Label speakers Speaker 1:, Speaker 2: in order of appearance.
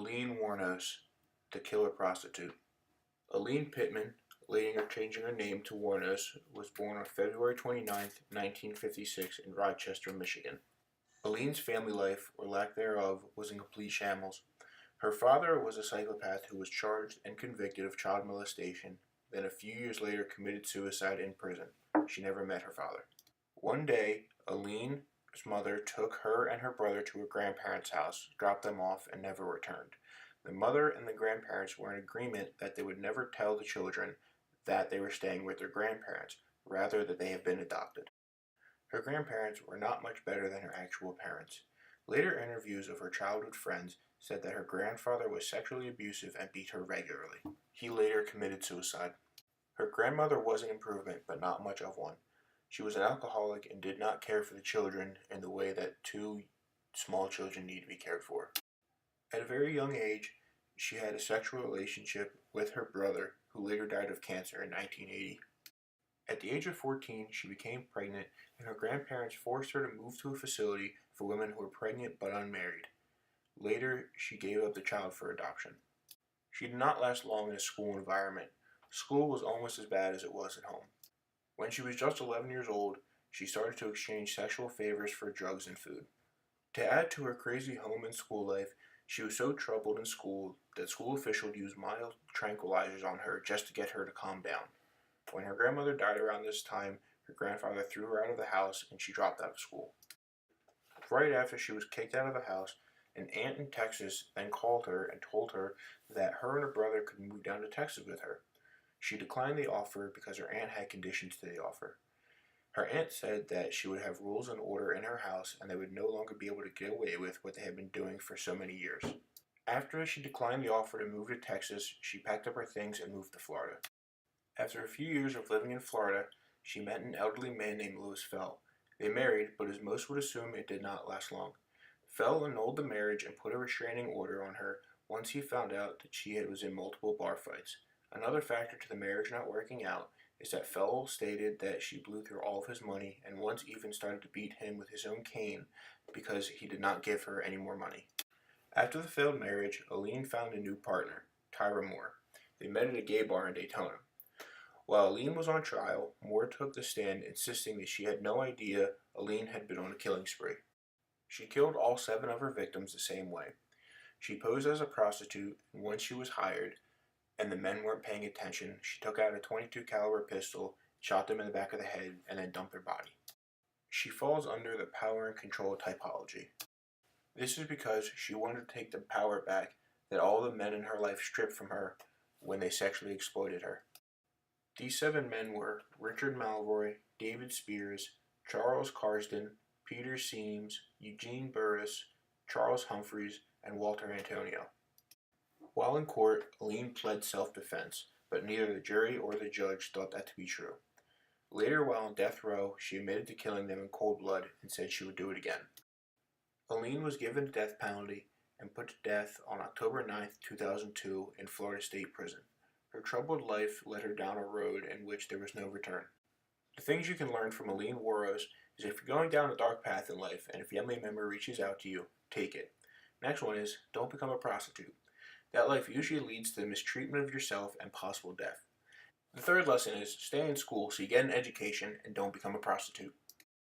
Speaker 1: Aileen Wuornos, the killer prostitute. Aileen Pittman, later changing her name to Wuornos, was born on February 29, 1956 in Rochester, Michigan. Aileen's family life, or lack thereof, was in complete shambles. Her father was a psychopath who was charged and convicted of child molestation, then a few years later committed suicide in prison. She never met her father. One day, Aileen's mother took her and her brother to her grandparents' house, dropped them off, and never returned. The mother and the grandparents were in agreement that they would never tell the children that they were staying with their grandparents, rather that they had been adopted. Her grandparents were not much better than her actual parents. Later interviews of her childhood friends said that her grandfather was sexually abusive and beat her regularly. He later committed suicide. Her grandmother was an improvement, but not much of one. She was an alcoholic and did not care for the children in the way that two small children need to be cared for. At a very young age, she had a sexual relationship with her brother, who later died of cancer in 1980. At the age of 14, she became pregnant, and her grandparents forced her to move to a facility for women who were pregnant but unmarried. Later, she gave up the child for adoption. She did not last long in a school environment. School was almost as bad as it was at home. When she was just 11 years old, she started to exchange sexual favors for drugs and food. To add to her crazy home and school life, she was so troubled in school that school officials used mild tranquilizers on her just to get her to calm down. When her grandmother died around this time, her grandfather threw her out of the house and she dropped out of school. Right after she was kicked out of the house, an aunt in Texas then called her and told her that her and her brother could move down to Texas with her. She declined the offer because her aunt had conditions to the offer. Her aunt said that she would have rules and order in her house and they would no longer be able to get away with what they had been doing for so many years. After she declined the offer to move to Texas, she packed up her things and moved to Florida. After a few years of living in Florida, she met an elderly man named Louis Fell. They married, but as most would assume, it did not last long. Fell annulled the marriage and put a restraining order on her once he found out that she was in multiple bar fights. Another factor to the marriage not working out is that Fell stated that she blew through all of his money and once even started to beat him with his own cane because he did not give her any more money. After the failed marriage, Aileen found a new partner, Tyra Moore. They met at a gay bar in Daytona. While Aileen was on trial, Moore took the stand insisting that she had no idea Aileen had been on a killing spree. She killed all 7 of her victims the same way. She posed as a prostitute, and once she was hired, and the men weren't paying attention, she took out a .22 caliber pistol, shot them in the back of the head, and then dumped their body. She falls under the power and control typology. This is because she wanted to take the power back that all the men in her life stripped from her when they sexually exploited her. These 7 men were Richard Malroy, David Spears, Charles Carsden, Peter Seams, Eugene Burris, Charles Humphreys, and Walter Antonio. While in court, Aileen pled self-defense, but neither the jury or the judge thought that to be true. Later, while on death row, she admitted to killing them in cold blood and said she would do it again. Aileen was given the death penalty and put to death on October 9, 2002 in Florida State Prison. Her troubled life led her down a road in which there was no return. The things you can learn from Aileen Wuornos is if you're going down a dark path in life and a family member reaches out to you, take it. Next one is, don't become a prostitute. That life usually leads to the mistreatment of yourself and possible death. The third lesson is, stay in school so you get an education and don't become a prostitute.